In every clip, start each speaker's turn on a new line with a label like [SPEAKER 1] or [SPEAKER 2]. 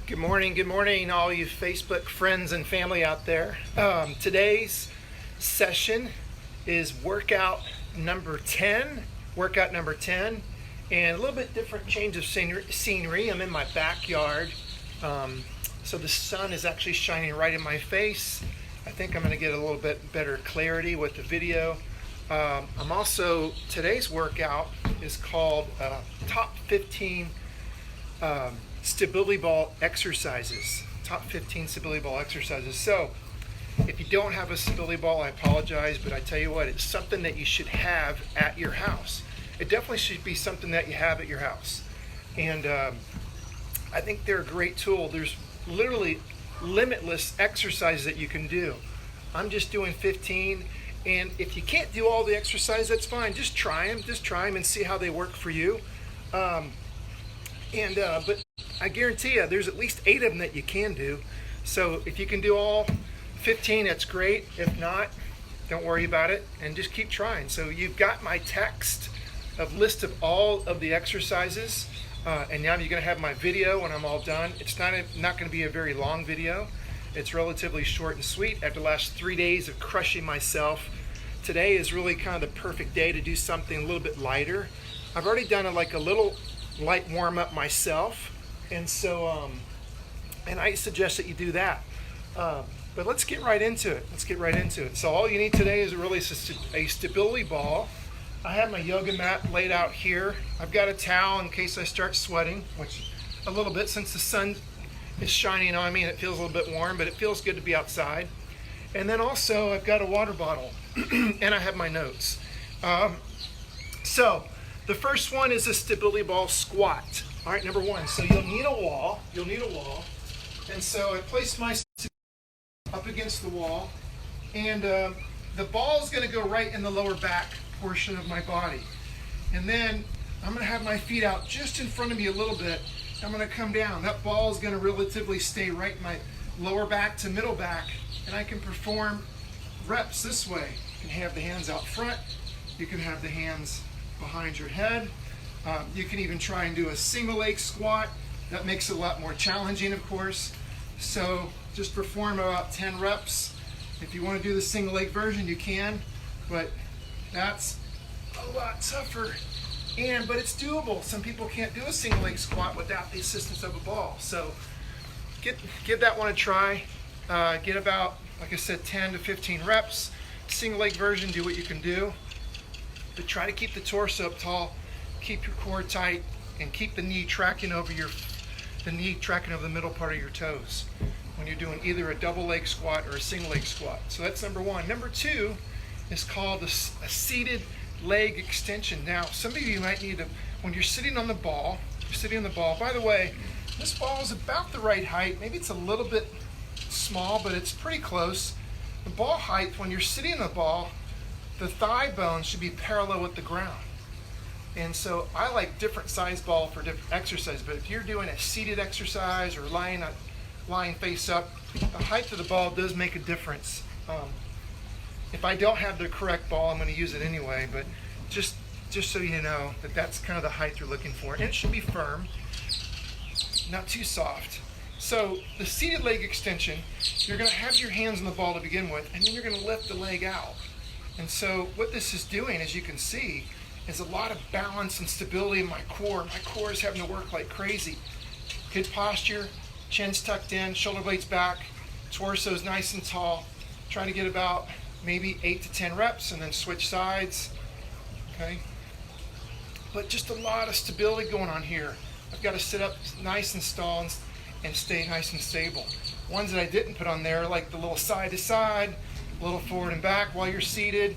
[SPEAKER 1] Good morning, all you Facebook friends and family out there. Today's session is workout number 10. Workout number 10, and a little bit different change of scenery. I'm in my backyard, so the sun is actually shining right in my face. I think I'm going to get a little bit better clarity with the video. Today's workout is called Top 15 Stability Ball Exercises. Top 15 Stability Ball Exercises. So, if you don't have a stability ball, I apologize, but I tell you what, it's something that you should have at your house. It definitely should be something that you have at your house. And I think they're a great tool. There's literally limitless exercises that you can do. I'm just doing 15, and if you can't do all the exercises, that's fine. Just try them and see how they work for you. But I guarantee you, there's at least 8 of them that you can do. So if you can do all 15, that's great. If not, don't worry about it and just keep trying. So you've got my text of list of all of the exercises, and now you're going to have my video when I'm all done. It's not going to be a very long video. It's relatively short and sweet. After the last 3 days of crushing myself, today is really kind of the perfect day to do something a little bit lighter. I've already done a little light warm up myself, and so and I suggest that you do that. But let's get right into it. So all you need today is really a stability ball. I have my yoga mat laid out here. I've got a towel in case I start sweating, which a little bit since the sun is shining on me and it feels a little bit warm, but it feels good to be outside. And then also I've got a water bottle and I have my notes. So the first one is a stability ball squat. All right, number 1. So you'll need a wall. And so I place my up against the wall, and the ball is going to go right in the lower back portion of my body. And then I'm going to have my feet out just in front of me a little bit. I'm going to come down. That ball is going to relatively stay right in my lower back to middle back, and I can perform reps this way. You can have the hands out front. You can have the hands behind your head. You can even try and do a single leg squat. That makes it a lot more challenging, of course. So just perform about 10 reps. If you want to do the single leg version, you can, but that's a lot tougher. But it's doable. Some people can't do a single leg squat without the assistance of a ball. So give that one a try. Get about, like I said, 10 to 15 reps. Single leg version, do what you can do. But try to keep the torso up tall, keep your core tight, and keep the knee tracking over the middle part of your toes when you're doing either a double leg squat or a single leg squat. So that's number 1. Number 2 is called a seated leg extension. Now, some of you might need to, when you're sitting on the ball, by the way, this ball is about the right height. Maybe it's a little bit small, but it's pretty close. The ball height, when you're sitting on the ball, the thigh bone should be parallel with the ground. And so I like different size ball for different exercises, but if you're doing a seated exercise or lying face up, the height of the ball does make a difference. If I don't have the correct ball, I'm going to use it anyway, but just so you know that that's kind of the height you're looking for. And it should be firm, not too soft. So the seated leg extension, you're going to have your hands on the ball to begin with, and then you're going to lift the leg out. And so what this is doing, as you can see, is a lot of balance and stability in my core. My core is having to work like crazy. Good posture, chin's tucked in, shoulder blades back, torso's nice and tall. Trying to get about maybe 8 to 10 reps and then switch sides. Okay? But just a lot of stability going on here. I've got to sit up nice and tall and stay nice and stable. Ones that I didn't put on there, like the little side to side, a little forward and back while you're seated,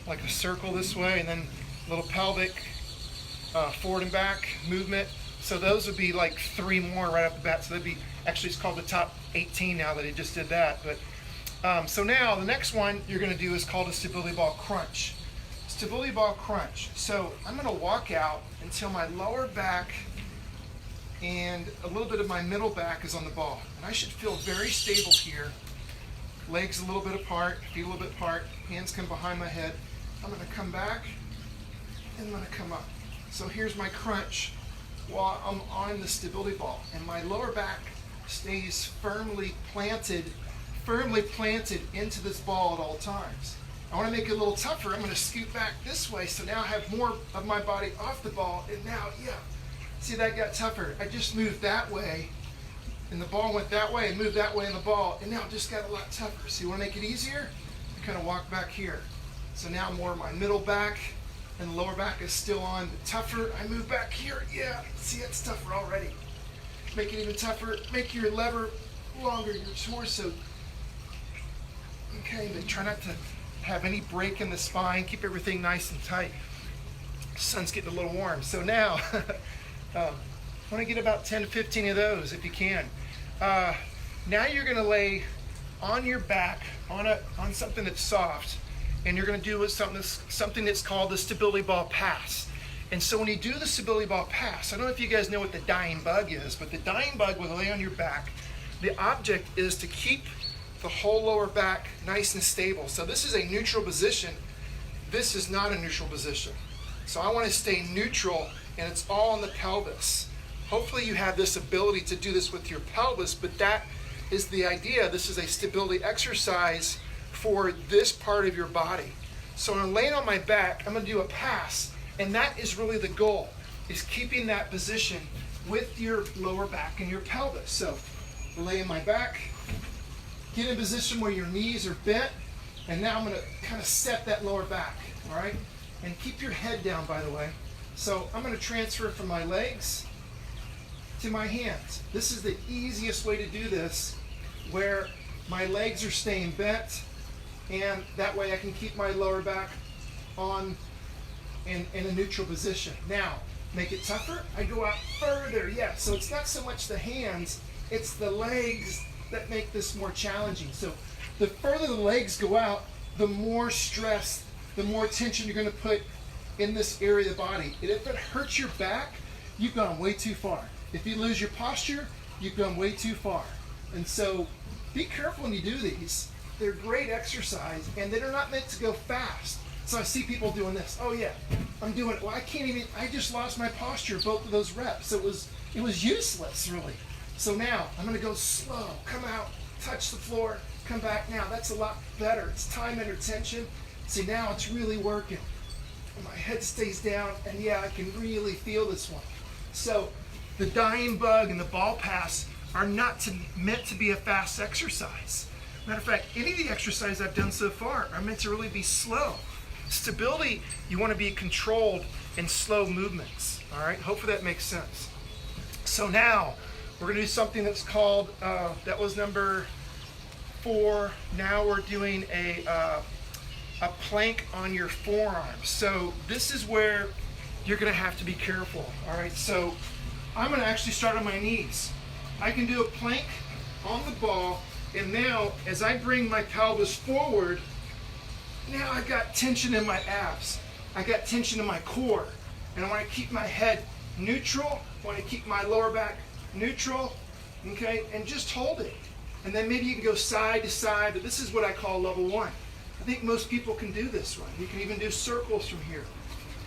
[SPEAKER 1] like a circle this way, and then a little pelvic forward and back movement. So those would be like 3 more right off the bat. So that'd be, actually it's called the top 18 now that he just did that. But so now the next one you're going to do is called a stability ball crunch. Stability ball crunch. So I'm going to walk out until my lower back and a little bit of my middle back is on the ball. And I should feel very stable here. Legs a little bit apart, feet a little bit apart, hands come behind my head. I'm going to come back and I'm going to come up. So here's my crunch while I'm on the stability ball. And my lower back stays firmly planted into this ball at all times. I want to make it a little tougher. I'm going to scoot back this way, so now I have more of my body off the ball, and now, yeah, see, that got tougher. I just moved that way, and the ball went that way, and moved that way in the ball, and now it just got a lot tougher. So you want to make it easier? I kind of walk back here. So now more of my middle back and the lower back is still on, but tougher. I move back here. Yeah, see, it's tougher already. Make it even tougher. Make your lever longer, your torso. Okay, but try not to have any break in the spine. Keep everything nice and tight. The sun's getting a little warm. So now, I want to get about 10 to 15 of those if you can. Now you're going to lay on your back on something that's soft, and you're going to do something that's called the stability ball pass. And so when you do the stability ball pass, I don't know if you guys know what the dying bug is, but the dying bug will lay on your back. The object is to keep the whole lower back nice and stable. So this is a neutral position. This is not a neutral position. So I want to stay neutral, and it's all in the pelvis. Hopefully you have this ability to do this with your pelvis, but that is the idea. This is a stability exercise for this part of your body. So when I'm laying on my back, I'm going to do a pass, and that is really the goal, is keeping that position with your lower back and your pelvis. So I lay on my back, get in a position where your knees are bent, and now I'm going to kind of set that lower back, all right? And keep your head down, by the way. So I'm going to transfer from my legs to my hands. This is the easiest way to do this, where my legs are staying bent, and that way I can keep my lower back on in a neutral position. Now, make it tougher. I go out further, yeah. So it's not so much the hands, it's the legs that make this more challenging. So the further the legs go out, the more stress, the more tension you're going to put in this area of the body. And if it hurts your back, you've gone way too far. If you lose your posture, you've gone way too far. And so be careful when you do these. They're great exercise, and they're not meant to go fast. So I see people doing this. Oh yeah, I'm doing it. Well, I just lost my posture both of those reps. So it was useless, really. So now I'm going to go slow. Come out, touch the floor, come back. Now that's a lot better. It's time under tension. See, now it's really working. And my head stays down, and yeah, I can really feel this one. So the dying bug and the ball pass are not meant to be a fast exercise. Matter of fact, any of the exercises I've done so far are meant to really be slow. Stability, you want to be controlled in slow movements. All right, hopefully that makes sense. So now we're going to do something that's called, that was number 4. Now we're doing a plank on your forearms. So this is where you're going to have to be careful. All right, so I'm going to actually start on my knees. I can do a plank on the ball, and now as I bring my pelvis forward, now I've got tension in my abs. I got tension in my core, and I want to keep my head neutral. I want to keep my lower back neutral, okay, and just hold it. And then maybe you can go side to side, but this is what I call level 1. I think most people can do this one. You can even do circles from here.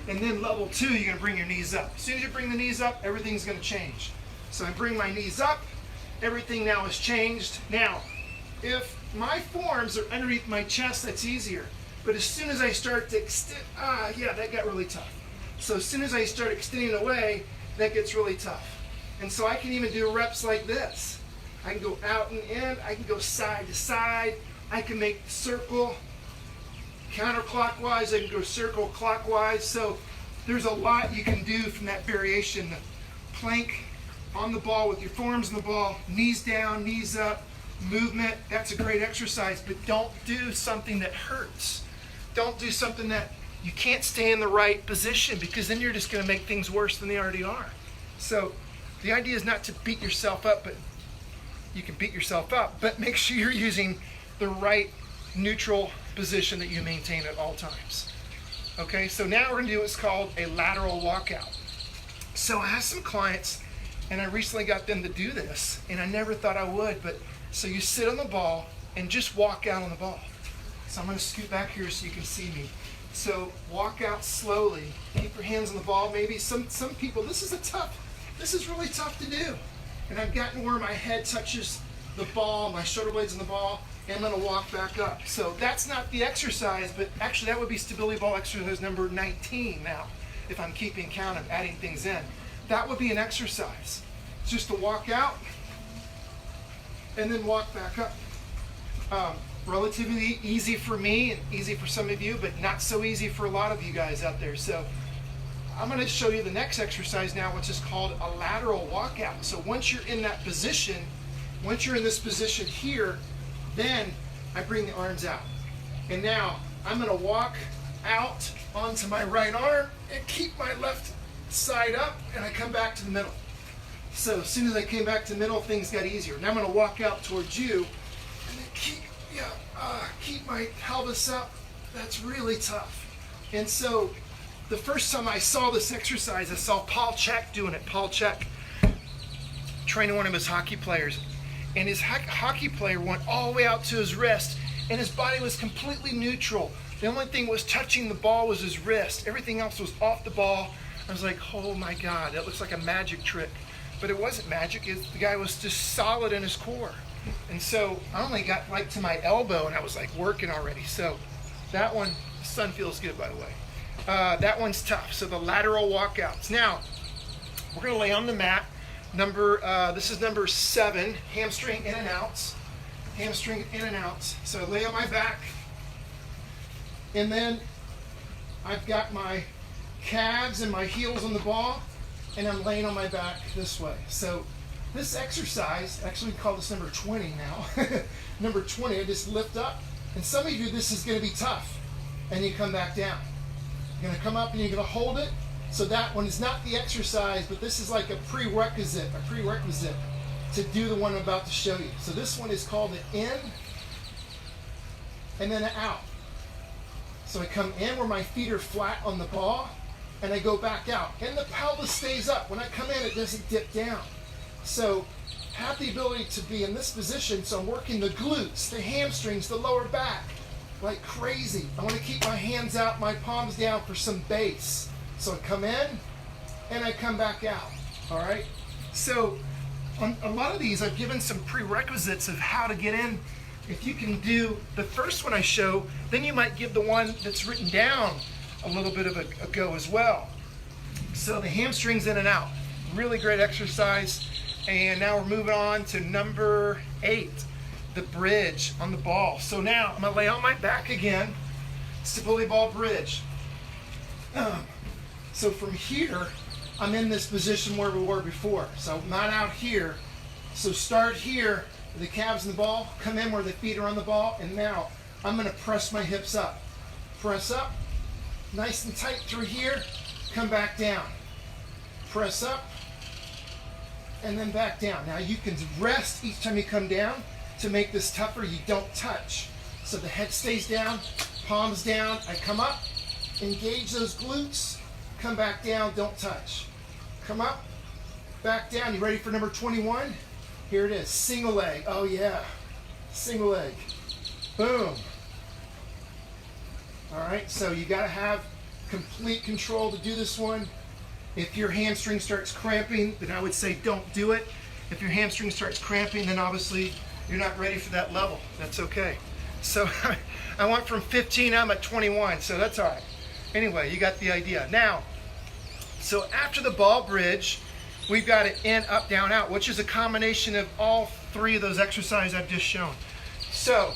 [SPEAKER 1] And then level 2, you're going to bring your knees up. As soon as you bring the knees up, everything's going to change. So I bring my knees up, everything now has changed. Now, if my forearms are underneath my chest, that's easier. But as soon as I start to extend, yeah, that got really tough. So as soon as I start extending away, that gets really tough. And so I can even do reps like this. I can go out and in, I can go side to side, I can make circle counterclockwise, I can go circle clockwise. So there's a lot you can do from that variation. Plank on the ball with your forearms on the ball, knees down, knees up, movement. That's a great exercise, but don't do something that hurts. Don't do something that you can't stay in the right position, because then you're just going to make things worse than they already are. So the idea is not to beat yourself up, but you can beat yourself up, but make sure you're using the right neutral position that you maintain at all times. Okay, so now we're going to do what's called a lateral walkout. So I have some clients, and I recently got them to do this, and I never thought I would, but so you sit on the ball and just walk out on the ball. So I'm going to scoot back here so you can see me. So walk out slowly. Keep your hands on the ball. Maybe some people, this is really tough to do. and I've gotten where my head touches the ball, my shoulder blades in the ball, and I'm gonna walk back up. So that's not the exercise, but actually that would be stability ball exercise number 19 now, if I'm keeping count of adding things in. That would be an exercise. It's just to walk out and then walk back up. Relatively easy for me and easy for some of you, but not so easy for a lot of you guys out there. So I'm going to show you the next exercise now, which is called a lateral walkout. So once you're in that position, once you're in this position here, then I bring the arms out. And now I'm going to walk out onto my right arm and keep my left side up, and I come back to the middle. So as soon as I came back to the middle, things got easier. Now I'm going to walk out towards you and then keep my pelvis up. That's really tough. And so the first time I saw this exercise, I saw Paul Chek doing it. Paul Chek training one of his hockey players. And his hockey player went all the way out to his wrist, and his body was completely neutral. The only thing was touching the ball was his wrist. Everything else was off the ball. I was like, oh my God, that looks like a magic trick. But it wasn't magic. The guy was just solid in his core. And so I only got like to my elbow, and I was like working already. So that one, the sun feels good, by the way. That one's tough. So the lateral walkouts. Now, we're going to lay on the mat. This is number 7, hamstring in and outs. Hamstring in and outs. So I lay on my back, and then I've got my calves and my heels on the ball, and I'm laying on my back this way. So this exercise, actually we call this number 20 now. Number 20, I just lift up. And some of you, this is going to be tough. And you come back down. You're going to come up and you're going to hold it. So that one is not the exercise, but this is like a prerequisite to do the one I'm about to show you. So this one is called an in and then an out. So I come in where my feet are flat on the ball, and I go back out. And the pelvis stays up. When I come in, it doesn't dip down. So have the ability to be in this position, so I'm working the glutes, the hamstrings, the lower back, like crazy. I want to keep my hands out, my palms down for some base. So I come in, and I come back out, all right? So on a lot of these, I've given some prerequisites of how to get in. If you can do the first one I show, then you might give the one that's written down a little bit of a go as well. So the hamstrings in and out, really great exercise. And now we're moving on to number 8, the bridge on the ball. So now I'm gonna lay on my back again, stability ball bridge. So from here, I'm in this position where we were before. So I'm not out here. So start here, the calves and the ball, come in where the feet are on the ball, and now I'm gonna press my hips up. Press up, nice and tight through here, come back down. Press up, and then back down. Now you can rest each time you come down. To make this tougher, you don't touch. So the head stays down, palms down, I come up, engage those glutes, come back down, don't touch. Come up, back down. You ready for number 21? Here it is, single leg. Oh yeah, single leg. Boom. All right, so you gotta have complete control to do this one. If your hamstring starts cramping, then I would say don't do it. If your hamstring starts cramping, then obviously you're not ready for that level. That's okay. So I went from 15, I'm at 21, so that's all right. Anyway, you got the idea. Now, so after the ball bridge, we've got an in, up, down, out, which is a combination of all 3 of those exercises I've just shown. So,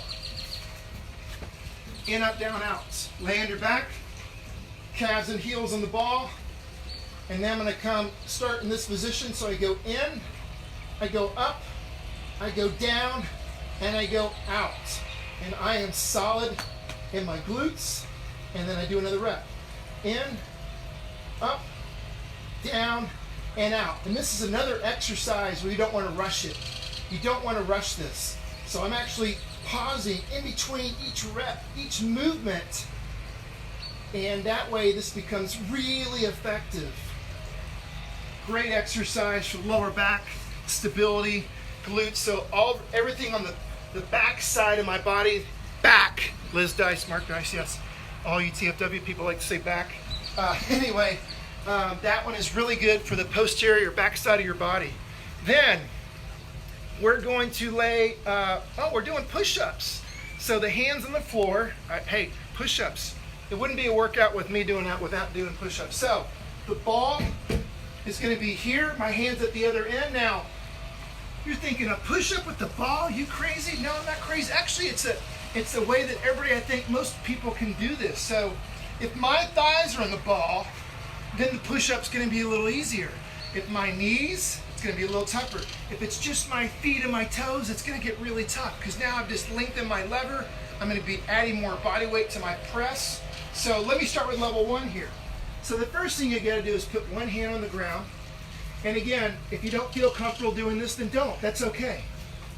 [SPEAKER 1] in, up, down, out. Lay on your back, calves and heels on the ball, and then I'm going to start in this position. So I go in, I go up, I go down, and I go out. And I am solid in my glutes, and then I do another rep. In, up, down, and out. And this is another exercise where you don't want to rush it. You don't want to rush this. So I'm actually pausing in between each rep, each movement, and that way this becomes really effective. Great exercise for lower back, stability, glutes. So everything on the back side of my body, back. Liz Dice, Mark Dice, yes. All you TFW people like to say back. Anyway, that one is really good for the posterior back side of your body. Then we're going to lay, we're doing push-ups. So the hands on the floor, hey, push-ups. It wouldn't be a workout with me doing that without doing push-ups. So the ball is going to be here, my hands at the other end. Now, you're thinking a push-up with the ball? You crazy? No, I'm not crazy. Actually, it's a way that I think most people can do this. So if my thighs are on the ball, then the push-up's going to be a little easier. If my knees, it's going to be a little tougher. If it's just my feet and my toes, it's going to get really tough because now I've just lengthened my lever. I'm going to be adding more body weight to my press. So let me start with level 1 here. So the first thing you got to do is put one hand on the ground. And again, if you don't feel comfortable doing this, then don't. That's okay.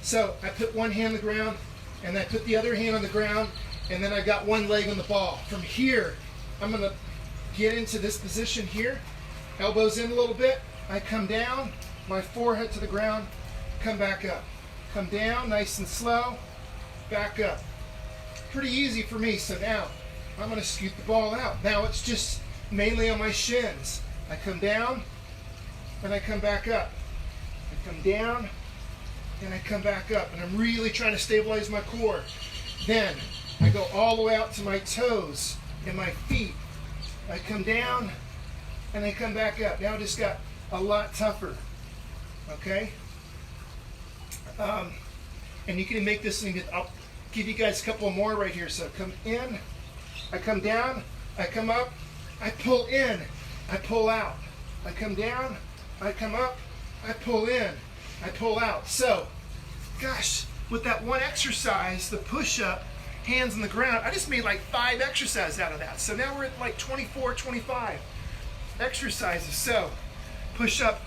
[SPEAKER 1] So I put one hand on the ground, and I put the other hand on the ground, and then I got one leg on the ball. From here, I'm going to get into this position here. Elbows in a little bit. I come down, my forehead to the ground, come back up. Come down, nice and slow, back up. Pretty easy for me. So now I'm going to scoot the ball out. Now it's just mainly on my shins. I come down, and I come back up. I come down, and I come back up. And I'm really trying to stabilize my core. Then I go all the way out to my toes and my feet. I come down, and I come back up. Now it just got a lot tougher. Okay? And you can make this thing, I'll give you guys a couple more right here. So come in, I come down, I come up, I pull in, I pull out. I come down, I come up, I pull in, I pull out. So, gosh, with that one exercise, the push-up, hands on the ground, I just made like 5 exercises out of that. So now we're at like 24, 25 exercises. So, push-up,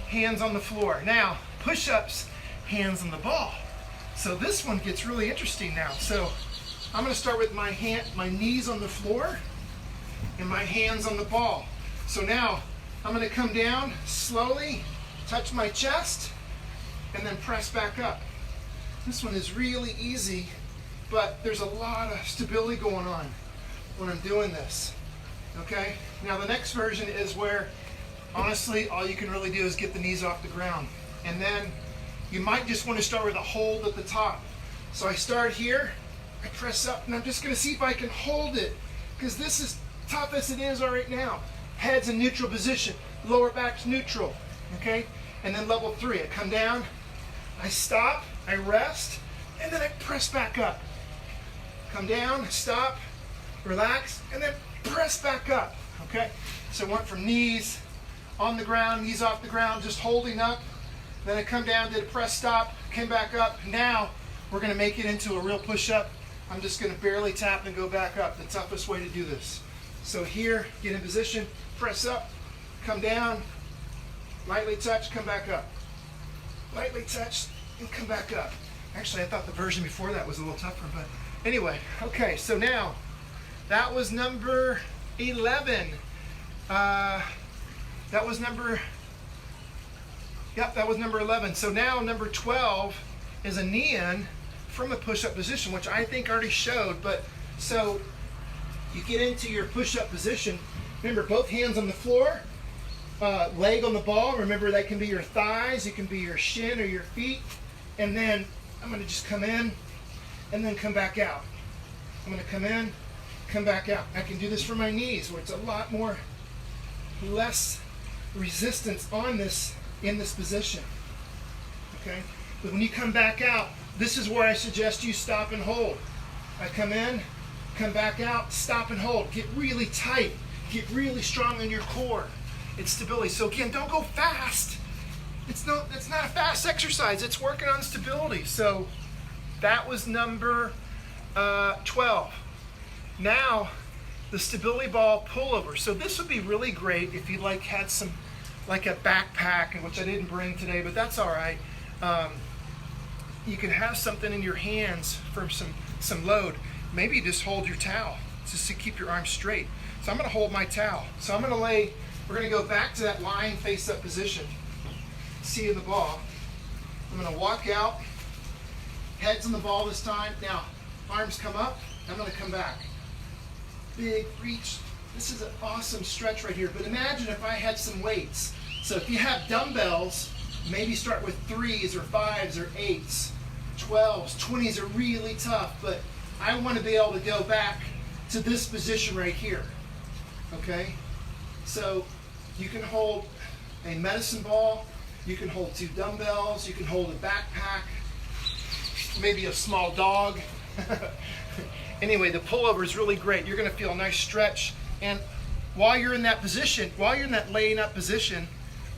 [SPEAKER 1] hands on the floor. Now, push-ups, hands on the ball. So this one gets really interesting now. So I'm going to start with my knees on the floor and my hands on the ball. So now I'm going to come down slowly, touch my chest, and then press back up. This one is really easy, but there's a lot of stability going on when I'm doing this. Okay? Now the next version is where, honestly, all you can really do is get the knees off the ground. And then you might just want to start with a hold at the top. So I start here, I press up, and I'm just going to see if I can hold it, because this is tough as it is right now. Head's in neutral position, lower back's neutral, okay? And then level 3, I come down, I stop, I rest, and then I press back up. Come down, stop, relax, and then press back up, okay? So I went from knees on the ground, knees off the ground, just holding up. Then I come down, did a press stop, came back up. Now we're going to make it into a real push-up. I'm just going to barely tap and go back up, the toughest way to do this. So here, get in position, press up, come down, lightly touch, come back up. Lightly touch, and come back up. Actually, I thought the version before that was a little tougher, but anyway. Okay, so now, that was number 11. That was number 11. So now number 12 is a knee-in from a push-up position, which I think I already showed. But so you get into your push-up position. Remember, both hands on the floor, leg on the ball. Remember, that can be your thighs, it can be your shin or your feet. And then I'm going to just come in and then come back out. I'm going to come in, come back out. I can do this for my knees, where it's a lot more less resistance on this in this position. Okay? But when you come back out, this is where I suggest you stop and hold. I come in, come back out, stop and hold. Get really tight. Get really strong in your core. It's stability. So again, don't go fast. It's not a fast exercise. It's working on stability. So that was number 12. Now, the stability ball pullover. So this would be really great if you had some, like a backpack, which I didn't bring today, but that's all right. You can have something in your hands for some load. Maybe just hold your towel just to keep your arms straight. So I'm going to hold my towel. So I'm going to we're going to go back to that lying face-up position. See in the ball. I'm going to walk out. Head's on the ball this time. Now, arms come up. I'm going to come back. Big reach. This is an awesome stretch right here. But imagine if I had some weights. So if you have dumbbells, Maybe start with 3s or 5s or 8s. 12s, 20s are really tough, but I want to be able to go back to this position right here. Okay? So you can hold a medicine ball, you can hold 2 dumbbells, you can hold a backpack, maybe a small dog. Anyway, the pullover is really great. You're going to feel a nice stretch, and while you're in that position, while you're in that laying up position,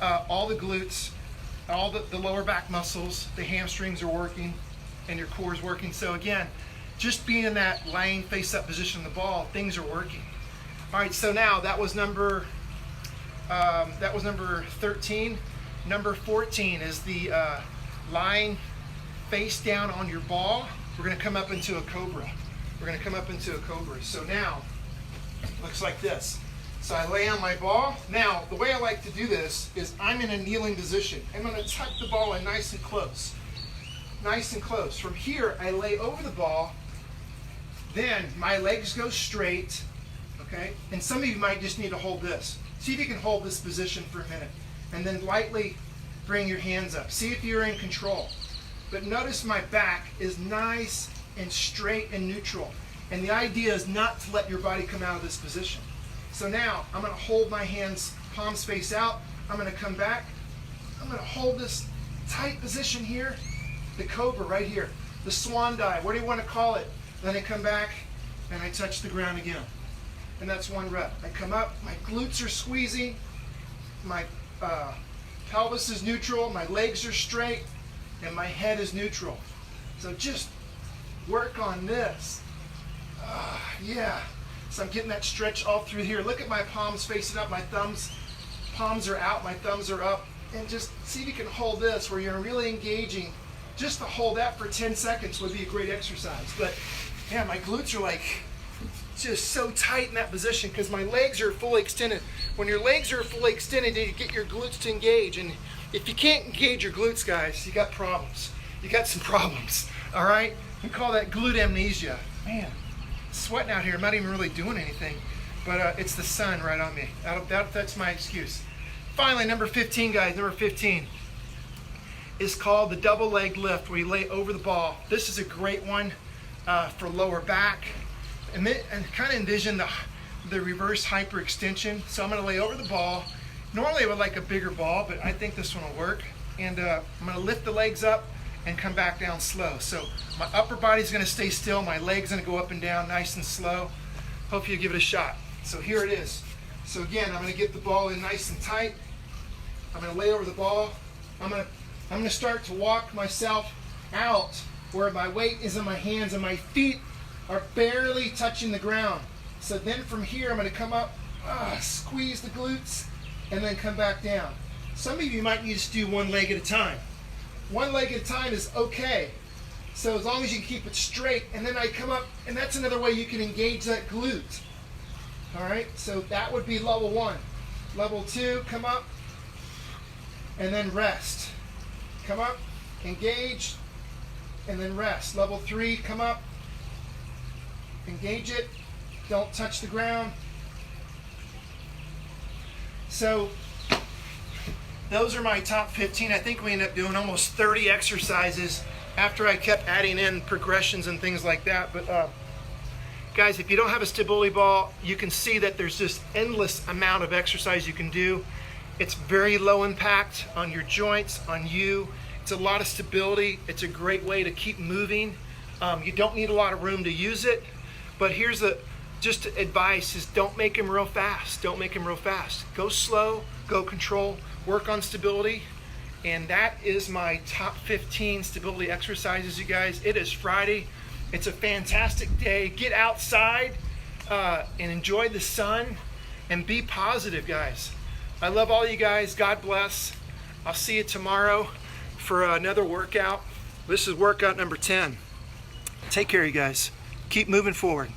[SPEAKER 1] all the glutes, all the lower back muscles, the hamstrings are working, and your core is working. So again, just being in that laying face up position of the ball, things are working. All right, so now that was number 13. Number 14 is the lying face down on your ball. We're going to come up into a cobra. We're going to come up into a cobra. So now, looks like this. So I lay on my ball. Now, the way I like to do this is I'm in a kneeling position. I'm going to tuck the ball in nice and close. Nice and close. From here, I lay over the ball. Then my legs go straight. Okay? And some of you might just need to hold this. See if you can hold this position for a minute. And then lightly bring your hands up. See if you're in control. But notice my back is nice and straight and neutral. And the idea is not to let your body come out of this position. So now I'm going to hold my hands palms face out. I'm going to come back. I'm going to hold this tight position here. The cobra right here. The swan dive. What do you want to call it? Then I come back and I touch the ground again. And that's 1 rep. I come up. My glutes are squeezing. My pelvis is neutral. My legs are straight. And my head is neutral. So just work on this. Yeah. So I'm getting that stretch all through here. Look at my palms facing up. My palms are out. My thumbs are up. And just see if you can hold this where you're really engaging. Just to hold that for 10 seconds would be a great exercise. But yeah, my glutes are like just so tight in that position because my legs are fully extended. When your legs are fully extended, you get your glutes to engage. And if you can't engage your glutes, guys, you got problems. You got some problems. All right? We call that glute amnesia. Man, sweating out here. I'm not even really doing anything. But it's the sun right on me. That's my excuse. Finally, number 15, guys. Number 15 is called the double leg lift, where you lay over the ball. This is a great one for lower back. And kind of envision the reverse hyperextension. So I'm going to lay over the ball. Normally I would like a bigger ball, but I think this one will work. And I'm going to lift the legs up and come back down slow. So my upper body's going to stay still. My legs going to go up and down nice and slow. Hope you give it a shot. So here it is. So again, I'm going to get the ball in nice and tight. I'm going to lay over the ball. I'm going to start to walk myself out where my weight is in my hands and my feet are barely touching the ground. So then from here, I'm going to come up, squeeze the glutes, and then come back down. Some of you might need to do 1 leg at a time. 1 leg at a time is okay. So as long as you keep it straight, and then I come up, and that's another way you can engage that glute. All right, so that would be level 1. Level 2, come up, and then rest. Come up, engage, and then rest. Level 3, come up, engage it, don't touch the ground. So those are my top 15. I think we ended up doing almost 30 exercises after I kept adding in progressions and things like that. But guys, if you don't have a stability ball, you can see that there's just endless amount of exercise you can do. It's very low impact on your joints, on you. It's a lot of stability. It's a great way to keep moving. You don't need a lot of room to use it. But here's just advice is don't make them real fast. Don't make them real fast. Go slow, go control, work on stability. And that is my top 15 stability exercises, you guys. It is Friday. It's a fantastic day. Get outside and enjoy the sun and be positive, guys. I love all you guys. God bless. I'll see you tomorrow for another workout. This is workout number 10. Take care, you guys. Keep moving forward.